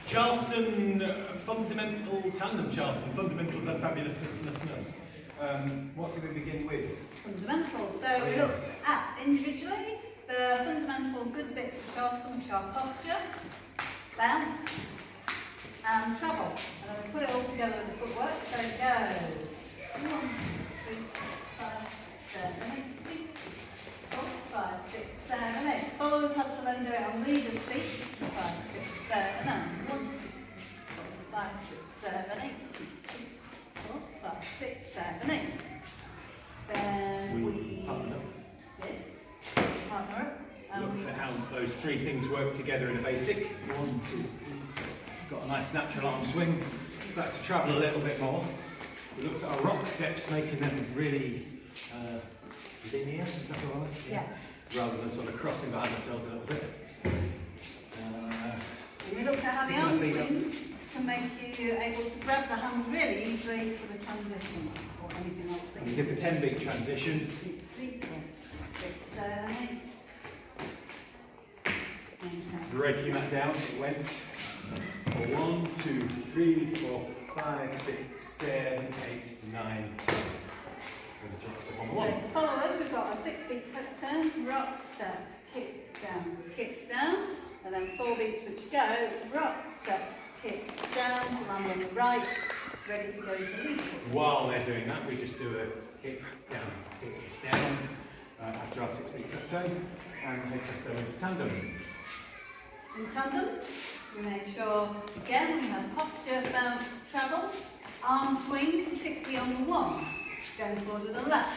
Charleston, fundamental, Tandem Charleston, fundamentals and fabulousness. What did we begin with? Fundamentals. So we looked at individually the fundamental good bits of Charleston, which are posture, bounce, and travel. And then we put it all together with the footwork. So it goes 1, 2, 3, 4, 5, 6, 7, 8, 4, 5, 6, 7, 8. Followers had to then do it on leaders' feet. 5, 6, 7, and 1, 2, 3, 4, 5, 6, 7, 8. 2, 3, 4, 5, 6, 7, 8. Then we partnered up. Did partner up. Looked at how those three things work together in a basic. 1, 2, 3. Got a nice natural arm swing. Started to travel a little bit more. We looked at our rock steps, making them really linear, is that right? Yes. Rather than sort of crossing behind ourselves a little bit. We looked at how the arm swing can make you able to grab the hand really easily for the transition or anything else. We did the 10-beat transition. 2, 3, 4, 6, 7, 8. Breaking that down, it went for 1, 2, 3, 4, 5, 6, 7, 8, 9, 10. On the one. So for followers, we've got a 6-beat tuck turn, rock, step, kick down, and then 4 beats which go, rock, step, kick down, to land on the right, ready to go into lead. While they're doing that, we just do a kick down after our 6-beat tuck turn, and take us go into tandem. In tandem, we make sure, again, we have posture, bounce, travel, arm swing, particularly on the one, going forward with the left,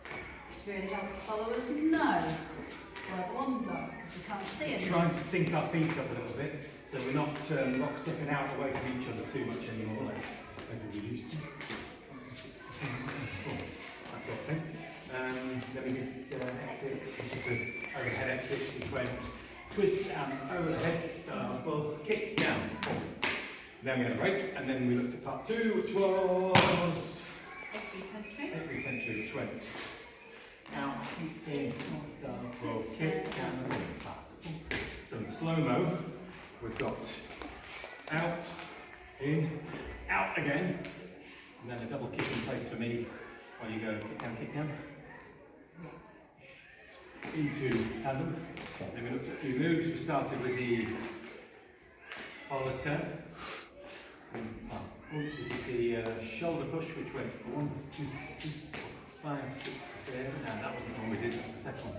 which really helps followers know where the ones are, because we can't see anything. Trying to sync our feet up a little bit, so we're not rock stepping out away from each other too much anymore, like maybe we used to. That sort of thing. Then we did exits, which is the overhead exit, which went twist and overhead, double, kick down. Then we had a break, and then we looked at part 2, which was 8th century, which went out, in, double, kick down, back. So in slow-mo, we've got out, in, out again, and then a double kick in place for me while you go kick down. Into tandem. Then we looked at a few moves. We started with the follower's turn. We did the shoulder push, which went 1, 2, 3, 4, 5, 6, 7. No, that wasn't the one we did, that was the second one.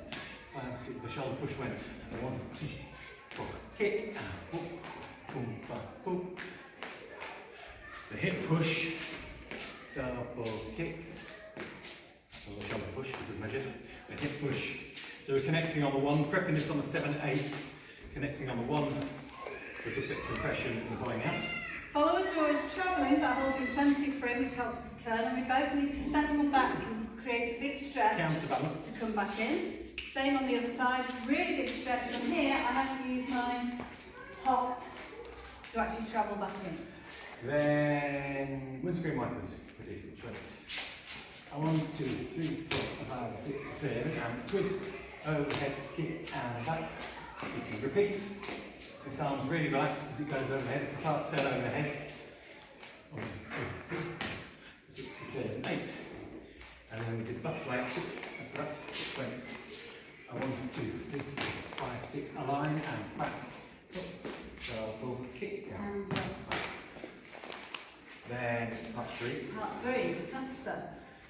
5, 6. The shoulder push went 1, 2, 4. Kick and boom, boom, boom. The hip push, double kick. So the shoulder push, we did measure. The hip push. So we're connecting on the 1, prepping this on the 7, 8, connecting on the 1 with a bit of compression and going out. Followers are always travelling but holding plenty free, which helps us turn, and we both need to settle back and create a big stretch Counterbalance. to come back in. Same on the other side, really big stretch. From here, I have to use my hops to actually travel back in. Then windscreen wipers, we did, which went 1, 2, 3, 4, 5, 6, 7, and twist, overhead, kick, and back. You can repeat. This arm's really relaxed as it goes overhead. It's a fast turn overhead. 1, 2, 3, 6, 7, 8. And then we did butterfly exit. After that, it went 1, 2, 3, 4, 5, 6, align and back. Double kick down. And Then part 3. part 3, the tough stuff.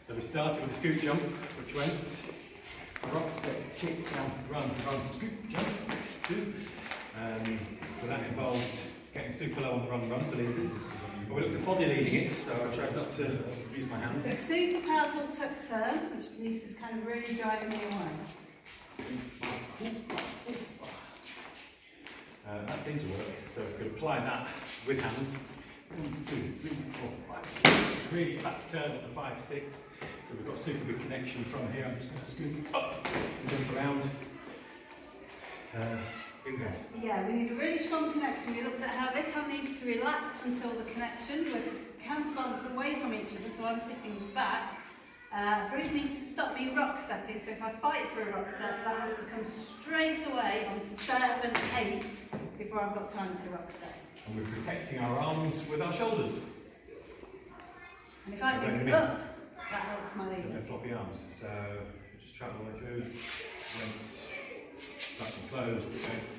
So we started with the scoop jump, which went rock, step, kick, down, run, scoop, jump, 2. So that involved getting super low on the run for leaders. But we looked at body leading it, so I tried not to use my hands. It's a super powerful tuck turn, which Lisa's kind of really driving me away. That seemed to work, so if we could apply that with hands. 1, 2, 3, 4, 5, 6. Really fast turn at the 5, 6. So we've got super good connection from here. I'm just going to scoop up and jump around. Yeah, we need a really strong connection. We looked at how this hand needs to relax until the connection. We're counterbalanced away from each other, so I'm sitting back. Bruce needs to stop me rock stepping, so if I fight for a rock step, that has to come straight away on 7, 8 before I've got time to rock step. And we're protecting our arms with our shoulders. And if I Going think in. up, that helps my So lead. no floppy arms. So just travel all the way through. Went. Nice and closed. It went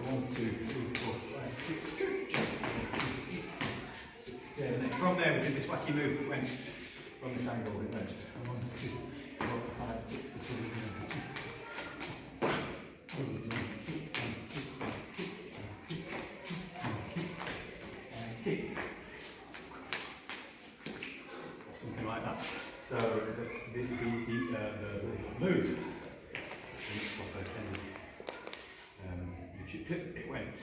1, 2, 3, 4, 5, 6. Good job. 6, 7, 8. From there we did this wacky move that went from this angle. It went 1, 2, 4, 5, 6, 7, 8. Something like that. So the move. YouTube clip. It went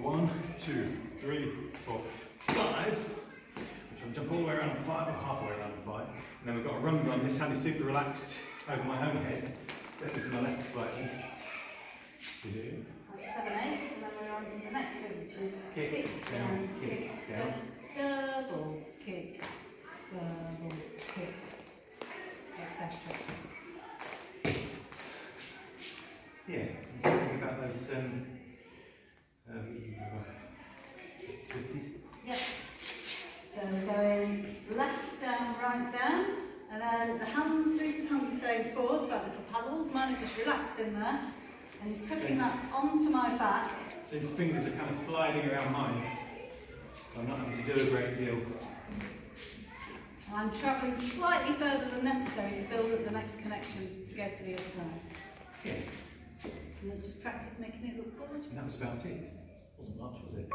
1, 2, 3, 4, 5. Which I'll jump all the way around on 5, or half the way around on 5. And then we've got a run. This hand is super relaxed over my own head. Step into my left slightly. Like 7, 8, and then we're on to the next move, which is Kick, down, kick, down. Double kick, etc. Yeah, think about those twisties. Yep. So we're going left down, right down, and then the hands, Bruce's hands are staying forward, so like little paddles. Mine are just relaxed in there, and he's tucking that onto my back. His fingers are kind of sliding around mine, so I'm not having to do a great deal. And I'm travelling slightly further than necessary to build up the next connection to go to the other side. Yeah, And let's just practice making it look gorgeous. and that was about it. Wasn't much, was it?